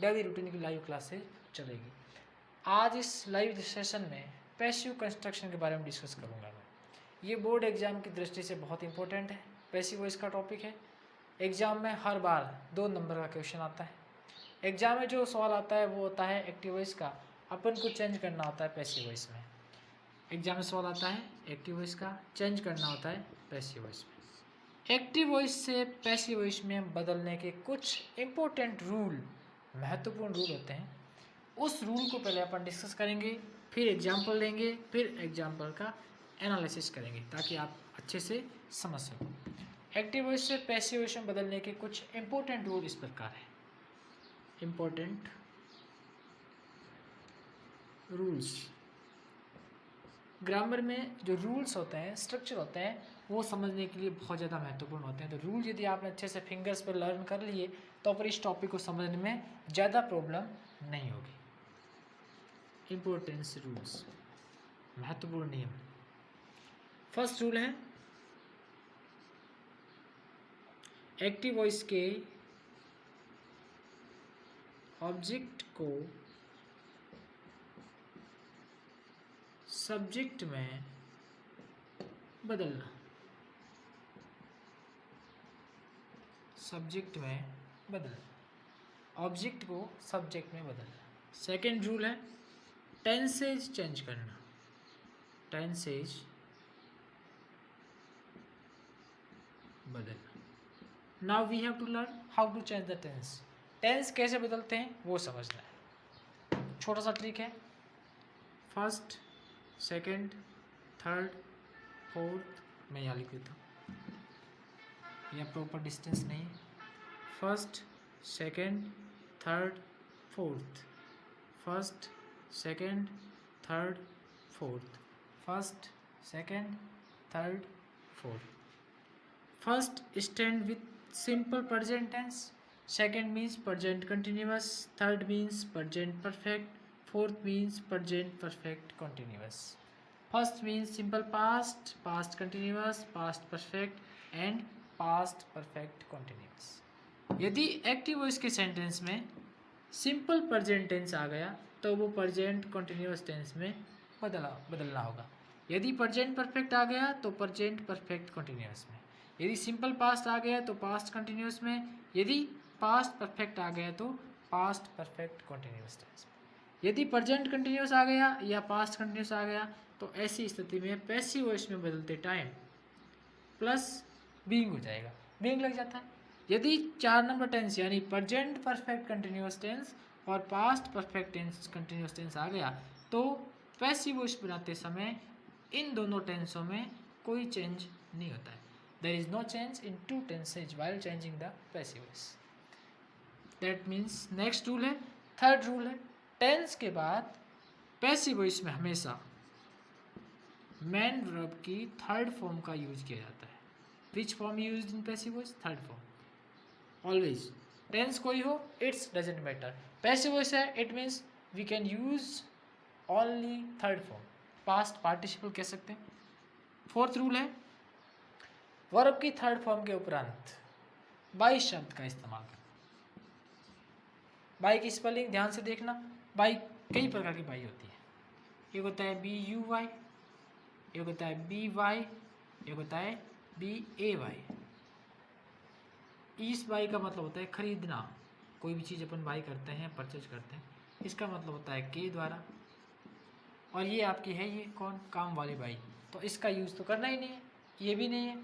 Daily routine की live classes चलेगी। आज इस लाइव सेशन में पैसिव कंस्ट्रक्शन के बारे में डिस्कस करूँगा मैं। ये बोर्ड एग्जाम की दृष्टि से बहुत इंपॉर्टेंट है। पैसिव वॉइस का टॉपिक है। एग्जाम में हर बार 2 नंबर का क्वेश्चन आता है। एग्जाम में जो सवाल आता है वो होता है एक्टिव वॉइस का, अपन को चेंज करना होता है पैसिव वॉइस में। एग्जाम में सवाल आता है एक्टिव वॉइस का, चेंज करना होता है पैसिव वॉइस में। एक्टिव वॉइस से पैसिव वॉइस में बदलने के कुछ इम्पोर्टेंट रूल, महत्वपूर्ण रूल होते हैं। उस रूल को पहले अपन डिस्कस करेंगे, फिर एग्जाम्पल लेंगे, फिर एग्जाम्पल का एनालिसिस करेंगे ताकि आप अच्छे से समझ सको। एक्टिव वॉइस से पैसिव वॉइस में बदलने के कुछ इम्पोर्टेंट रूल इस प्रकार है। इम्पोर्टेंट रूल्स, ग्रामर में जो रूल्स होते हैं, स्ट्रक्चर होते हैं, वो समझने के लिए बहुत ज़्यादा महत्वपूर्ण होते हैं। तो रूल यदि आपने अच्छे से फिंगर्स पर लर्न कर लिए तो फिर इस टॉपिक को समझने में ज़्यादा प्रॉब्लम नहीं होगी। इम्पोर्टेंस रूल्स, महत्वपूर्ण नियम। फर्स्ट रूल है एक्टिव वॉइस के ऑब्जेक्ट को सब्जेक्ट में बदलना। सब्जेक्ट में बदलना, ऑब्जेक्ट को सब्जेक्ट में बदलना। सेकेंड रूल है टेंसेज चेंज करना। टेंसेज बदलना। Now we have to learn how to change the tense. Tense कैसे बदलते हैं वो समझना है। छोटा सा ट्रिक है, फर्स्ट, सेकंड, थर्ड, फोर्थ, मैं यहाँ लिख देता हूँ, यह प्रॉपर डिस्टेंस नहीं है। First, second, third, fourth, first, second, third, fourth, first, second, third, fourth. First stand with simple present tense, second means present continuous, third means present perfect, fourth means present perfect continuous. First means simple past, past continuous, past perfect and past perfect continuous. यदि active voice के sentence में simple present tense आ गया तो वो present continuous tense में बदलना होगा। यदि प्रेजेंट परफेक्ट आ गया तो प्रेजेंट परफेक्ट कंटिन्यूअस में। यदि सिंपल पास्ट आ गया तो पास्ट कंटिन्यूअस में। यदि पास्ट परफेक्ट आ गया तो पास्ट परफेक्ट कंटिन्यूअस टेंस में। यदि प्रेजेंट कंटिन्यूअस आ गया या पास्ट कंटिन्यूअस आ गया तो ऐसी स्थिति में पैसिव वॉइस में बदलते टाइम प्लस बीइंग हो जाएगा, बीइंग लग जाता है। यदि 4 नंबर टेंस यानी प्रेजेंट परफेक्ट कंटिन्यूअस टेंस और past perfect tense continuous tense आ गया तो पैसिव वॉइस बनाते समय इन दोनों टेंसों में कोई चेंज नहीं होता है। There is no change in 2 tenses while changing the passive voice. That means next rule है, थर्ड रूल है, टेंस के बाद पैसिव वॉइस में हमेशा मेन वर्ब की थर्ड फॉर्म का यूज किया जाता है। Which form used in passive voice? Third form. Always tense कोई हो it's doesn't matter. Passive voice है it means we can use only third form, past participle कह सकते हैं। फोर्थ रूल है वर्ब की थर्ड फॉर्म के उपरांत बाई शब्द का इस्तेमाल करना। बाई की स्पेलिंग ध्यान से देखना। बाई कई प्रकार की बाई होती है। एक होता है BUY, एक होता है BY, एक होता है BAY। इस बाई का मतलब होता है खरीदना। कोई भी चीज़ अपन बाई करते हैं, परचेज करते हैं, इसका मतलब होता है के द्वारा। और ये आपकी है ये कौन? काम वाली बाई, तो इसका यूज़ तो करना ही नहीं है, ये भी नहीं है।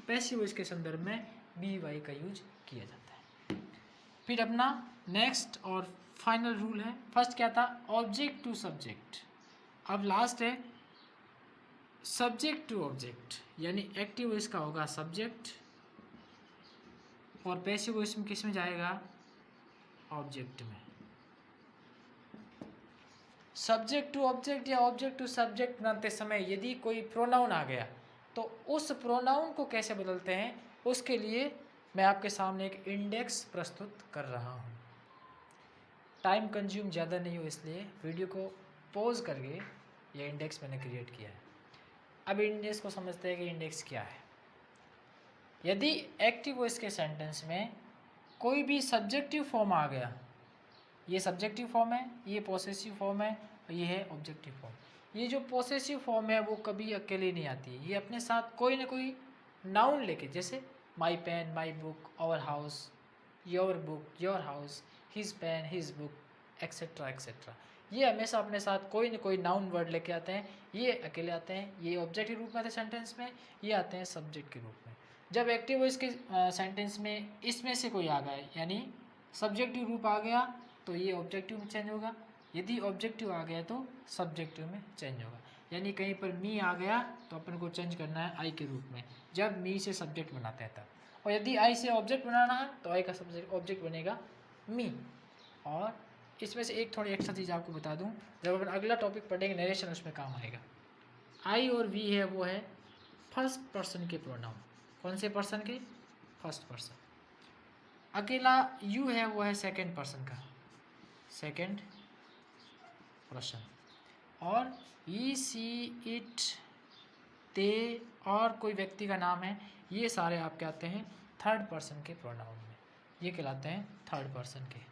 पैसिव वॉइस के संदर्भ में BY का यूज किया जाता है। फिर अपना नेक्स्ट और फाइनल रूल है, फर्स्ट क्या था? Object to subject. अब लास्ट है सब्जेक्ट टू ऑब्जेक्ट, यानी एक्टिव वॉइस का होगा सब्जेक्ट और पैसिव वॉइस में किस में जाएगा? ऑब्जेक्ट में। सब्जेक्ट टू ऑब्जेक्ट या ऑब्जेक्ट टू सब्जेक्ट बनाते समय यदि कोई प्रोनाउन आ गया तो उस प्रोनाउन को कैसे बदलते हैं उसके लिए मैं आपके सामने एक इंडेक्स प्रस्तुत कर रहा हूँ। टाइम कंज्यूम ज़्यादा नहीं हो इसलिए वीडियो को पॉज करके ये इंडेक्स मैंने क्रिएट किया है। अब इंडेक्स को समझते हैं कि इंडेक्स क्या है। यदि एक्टिव वॉइस के सेंटेंस में कोई भी सब्जेक्टिव फॉर्म आ गया ये सब्जेक्टिव फॉर्म है, ये पॉसेसिव फॉर्म है और ये है ऑब्जेक्टिव फॉर्म। ये जो पॉसेसिव फॉर्म है वो कभी अकेले नहीं आती है, ये अपने साथ कोई ना कोई नाउन लेके, जैसे my pen, my book, our house, your book, your house, his pen, his book, etcetera etcetera. ये हमेशा अपने साथ कोई ना कोई नाउन वर्ड लेके आते हैं, ये अकेले आते हैं, ये ऑब्जेक्ट के रूप में आते हैं सेंटेंस में, ये आते हैं सब्जेक्ट के रूप में। जब एक्टिव वॉइस के सेंटेंस में इसमें से कोई आ गया, यानी सब्जेक्टिव रूप आ गया, तो ये ऑब्जेक्टिव में चेंज होगा, यदि ऑब्जेक्टिव आ गया तो सब्जेक्टिव में चेंज होगा। यानी कहीं पर मी आ गया तो अपन को चेंज करना है आई के रूप में, जब मी से सब्जेक्ट बनाते हैं तब। और यदि आई से ऑब्जेक्ट बनाना है तो आई का सब्जेक्ट ऑब्जेक्ट बनेगा मी। और इसमें से एक थोड़ी एक्स्ट्रा चीज़ आपको बता दूं, जब अपन अगला टॉपिक पढ़ेंगे नरेशन, उसमें काम आएगा। आई और वी है वो है फर्स्ट पर्सन के प्रोनाउन। कौन से पर्सन के? First person. अकेला यू है वो है सेकंड पर्सन का, सेकंड पर्सन। और ई, सी, इट, ते और कोई व्यक्ति का नाम है, ये सारे आपके आते हैं थर्ड पर्सन के प्रोनाउन में, ये कहलाते हैं थर्ड पर्सन के।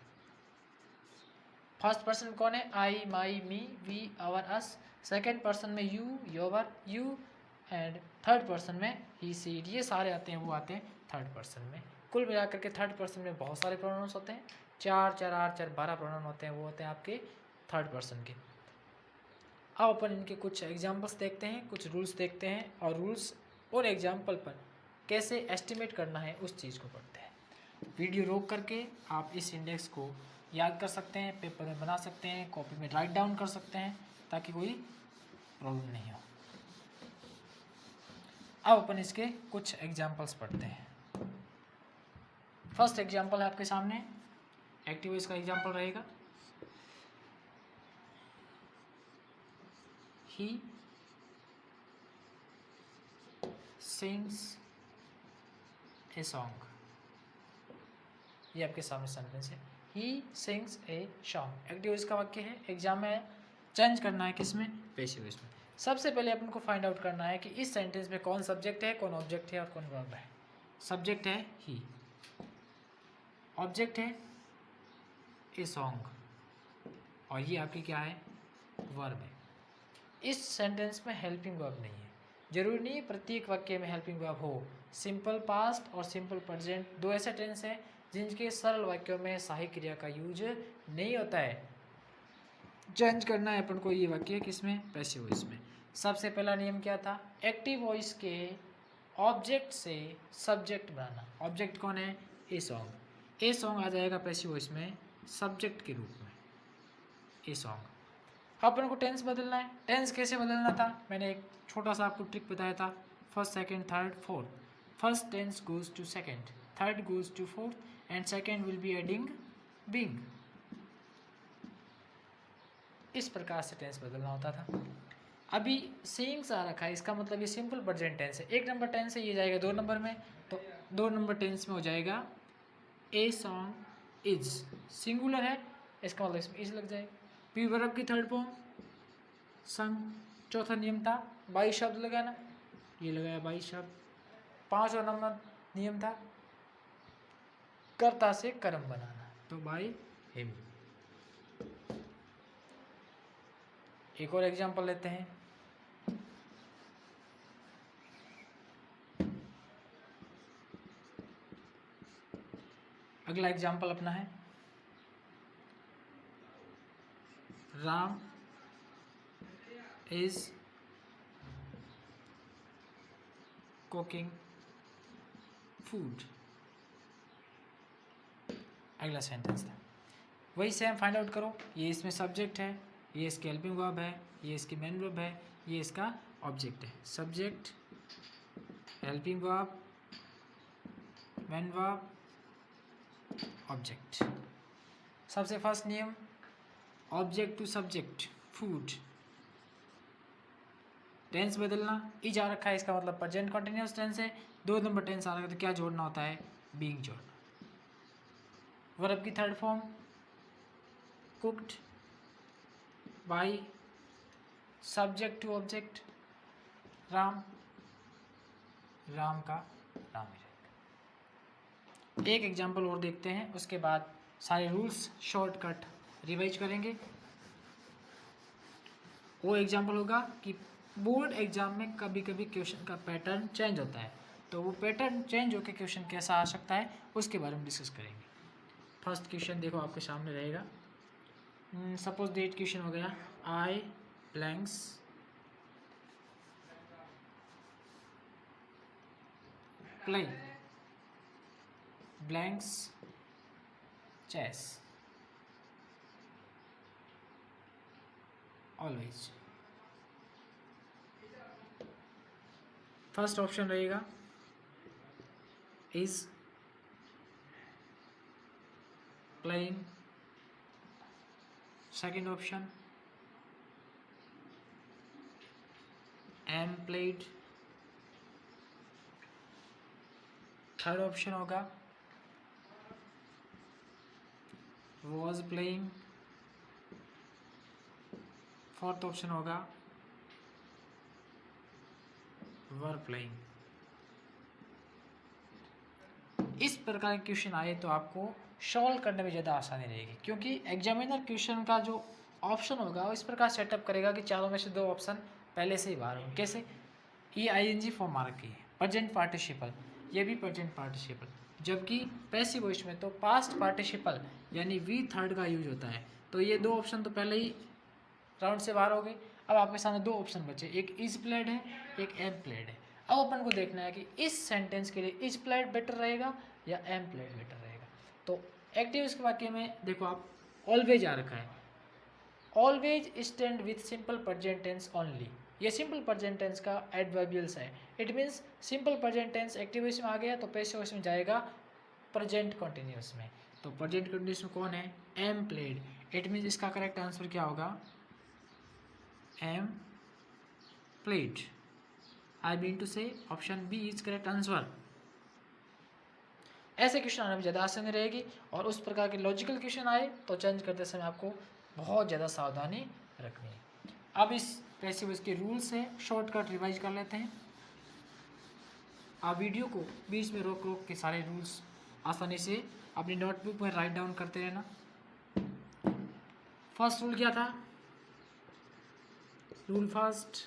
फर्स्ट पर्सन कौन है? I, my, me, we, our, us. Second person में you, your, you. And third person में ही, सी, इट। ये सारे आते हैं वो आते हैं थर्ड पर्सन में। कुल मिलाकर के थर्ड पर्सन में बहुत सारे प्रोनाउंस होते हैं, 4, 4, 8, 4, 12 प्रोनाउन होते हैं, वो होते हैं आपके थर्ड पर्सन के। अब अपन इनके कुछ एग्जाम्पल्स देखते हैं, कुछ रूल्स देखते हैं, और रूल्स और एग्जाम्पल पर कैसे एस्टिमेट करना है उस चीज़ को पढ़ते हैं। वीडियो रोक करके आप इस इंडेक्स को याद कर सकते हैं, पेपर में बना सकते हैं, कॉपी में राइट डाउन कर सकते हैं, ताकि कोई प्रॉब्लम नहीं हो। अब अपन इसके कुछ एग्जाम्पल्स पढ़ते हैं। फर्स्ट एग्जाम्पल है आपके सामने, एक्टिव वॉइस का एग्जाम्पल रहेगा। ही सिंग्स ए सॉन्ग, ये आपके सामने सेंटेंस है। He sings a song active voice का वाक्य है। एग्जाम में चेंज करना है किसमें? पैसिव वॉइस में। सबसे पहले अपन को फाइंड आउट करना है कि इस सेंटेंस में कौन सब्जेक्ट है, कौन ऑब्जेक्ट है और कौन वर्ब है। सब्जेक्ट है ही, ऑब्जेक्ट है ए सॉन्ग, और ये आपकी क्या है? वर्ब है। इस सेंटेंस में हेल्पिंग वर्ब नहीं है। जरूरी नहीं प्रत्येक वाक्य में हेल्पिंग वर्ब हो। सिंपल पास्ट और सिंपल प्रेजेंट दो ऐसे टेंस हैं जिनके सरल वाक्यों में सहायक क्रिया का यूज नहीं होता है। चेंज करना है अपन को ये वाक्य किसमें? पैसिव वॉइस में। सबसे पहला नियम क्या था? एक्टिव वॉइस के ऑब्जेक्ट से सब्जेक्ट बनाना। ऑब्जेक्ट कौन है? A song. ए सॉन्ग आ जाएगा पैसिव वॉइस में सब्जेक्ट के रूप में, ए सॉन्ग। अपन को टेंस बदलना है। टेंस कैसे बदलना था? मैंने एक छोटा सा आपको ट्रिक बताया था। First, second, third, fourth. First tense goes to second, third goes to fourth, and second will be adding being. इस प्रकार से टेंस बदलना होता था। अभी सीइंग्स आ रखा है, इसका मतलब ये सिंपल प्रेजेंट टेंस है। 1 नंबर टेंस है, ये जाएगा 2 नंबर में, तो 2 नंबर टेंस में हो जाएगा ए सॉन्ग इज। सिंगुलर है, इसका मतलब इसमें इज लग जाएगा। पी वर्ब की थर्ड फॉर्म संग। चौथा नियम था बाई शब्द लगाना, ये लगाया बाई शब्द। 5वां नंबर नियम था कर्ता से कर्म बनाना, तो बाई हिम। एक और एग्जांपल लेते हैं। अगला एग्जांपल अपना है राम इज कुकिंग फूड। अगला सेंटेंस था वही सेम फाइंड आउट करो। ये इसमें सब्जेक्ट है, ये इसकी हेल्पिंग वर्ब है, ये इसकी मेन वर्ब है, ये इसका ऑब्जेक्ट है। Subject, helping verb, main verb, object. सबसे फर्स्ट नियम object to subject food. Tense बदलना, इज आ रखा है, इसका मतलब प्रेजेंट कंटिन्यूअस टेंस है। 2 नंबर टेंस आ रहा है तो क्या जोड़ना होता है? बीइंग जोड़ना। वर्ब की third form cooked by, subject to object Ram, Ram का राम ही रहेगा। एक एग्जांपल और देखते हैं, उसके बाद सारे रूल्स शॉर्टकट रिवाइज करेंगे। वो एग्जाम्पल होगा कि बोर्ड एग्जाम में कभी कभी क्वेश्चन का पैटर्न चेंज होता है, तो वो पैटर्न चेंज होकर क्वेश्चन कैसा आ सकता है उसके बारे में डिस्कस करेंगे। फर्स्ट क्वेश्चन देखो आपके सामने रहेगा। सपोज डेट क्वेश्चन हो गया, I blanks play blanks chase always. First option रहेगा is playing, second option am played, third option होगा वॉज प्लेइंग, फोर्थ ऑप्शन होगा वर प्लेइंग। इस प्रकार के क्वेश्चन आए तो आपको सॉल्व करने में ज़्यादा आसानी रहेगी, क्योंकि एग्जामिनर क्वेश्चन का जो ऑप्शन होगा वो इस प्रकार सेटअप करेगा कि चारों में से दो ऑप्शन पहले से ही बाहर हों। कैसे? ये आईएनजी फॉर्म आ रखी है, प्रेजेंट पार्टिसिपल, ये भी प्रेजेंट पार्टिसिपल, जबकि पैसिव वॉइस में तो पास्ट पार्टिसिपल यानी वी थर्ड का यूज होता है। तो ये दो ऑप्शन तो पहले ही राउंड से बाहर हो गए। अब आपके सामने दो ऑप्शन बचे, एक इज प्लेड है, एक एम प्लेड है। अब अपन को देखना है कि इस सेंटेंस के लिए इज प्लेड बेटर रहेगा या एम प्लेड बेटर रहेगा। तो एक्टिव इसके वाक्य में देखो आप ऑलवेज आ रखा है, always stand with simple present tense only. ये सिंपल प्रेजेंट टेंस का एडवर्बियल्स है। It means simple present tense active voice में आ गया तो पैसिव वॉइस में जाएगा प्रेजेंट कंटिन्यूअस में। तो प्रेजेंट कंटिन्यूअस में कौन है? Am played. इट मीन्स इसका करेक्ट आंसर क्या होगा? Am played. I mean to say option B is correct answer. ऐसे क्वेश्चन आने में ज़्यादा आसानी रहेगी, और उस प्रकार के लॉजिकल क्वेश्चन आए तो चेंज करते समय आपको बहुत ज़्यादा सावधानी रखनी है। अब इस पैसिव वॉइस के रूल्स हैं, शॉर्टकट रिवाइज कर लेते हैं। आप वीडियो को बीच में रोक रोक के सारे रूल्स आसानी से अपनी नोटबुक में राइट डाउन करते रहना। फर्स्ट रूल क्या था? रूल फर्स्ट,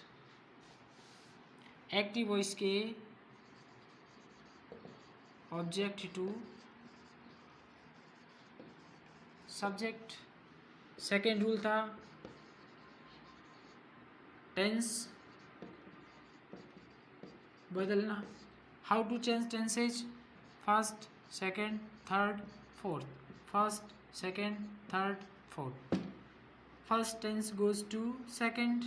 एक्टिव वॉइस के object to subject. Second rule था टेंस बदलना, how to change tenses, first second third fourth, first second third fourth. First tense goes to second,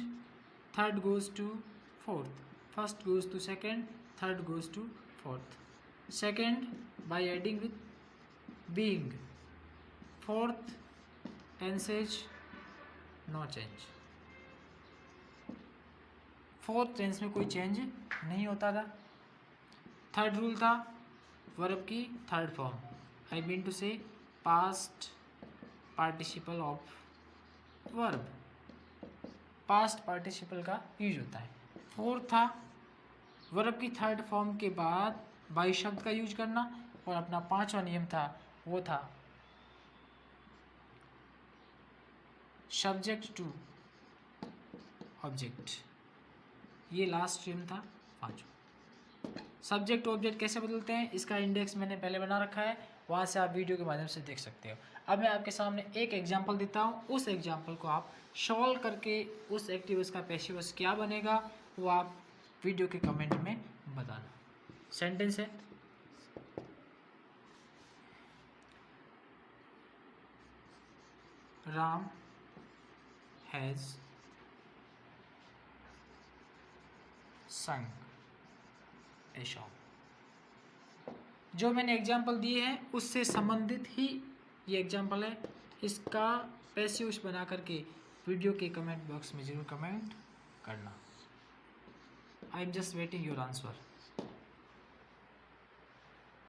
third goes to fourth, first goes to second, third goes to fourth. Second, by adding with being. Fourth, tenses no change. Fourth tense में कोई change नहीं होता था। Third rule था verb की third form, I mean to से past participle of verb, past participle का use होता है। फोर्थ था वर्ब की थर्ड फॉर्म के बाद बाई शब्द का यूज करना, और अपना पांचवा नियम था वो था सब्जेक्ट टू ऑब्जेक्ट। ये लास्ट नियम था पांचवा। सब्जेक्ट ऑब्जेक्ट कैसे बदलते हैं इसका इंडेक्स मैंने पहले बना रखा है, वहाँ से आप वीडियो के माध्यम से देख सकते हो। अब मैं आपके सामने एक एग्जांपल देता हूँ, उस एग्जांपल को आप सॉल्व करके उस एक्टिव वॉइस का पैसिव वॉइस क्या बनेगा वो आप वीडियो के कमेंट में बताना। सेंटेंस है, राम हैज संग ए सॉन्ग। जो मैंने एग्जाम्पल दिए हैं उससे संबंधित ही ये एग्जाम्पल है। इसका पैसिव बना करके वीडियो के कमेंट बॉक्स में ज़रूर कमेंट करना। I am just waiting your answer.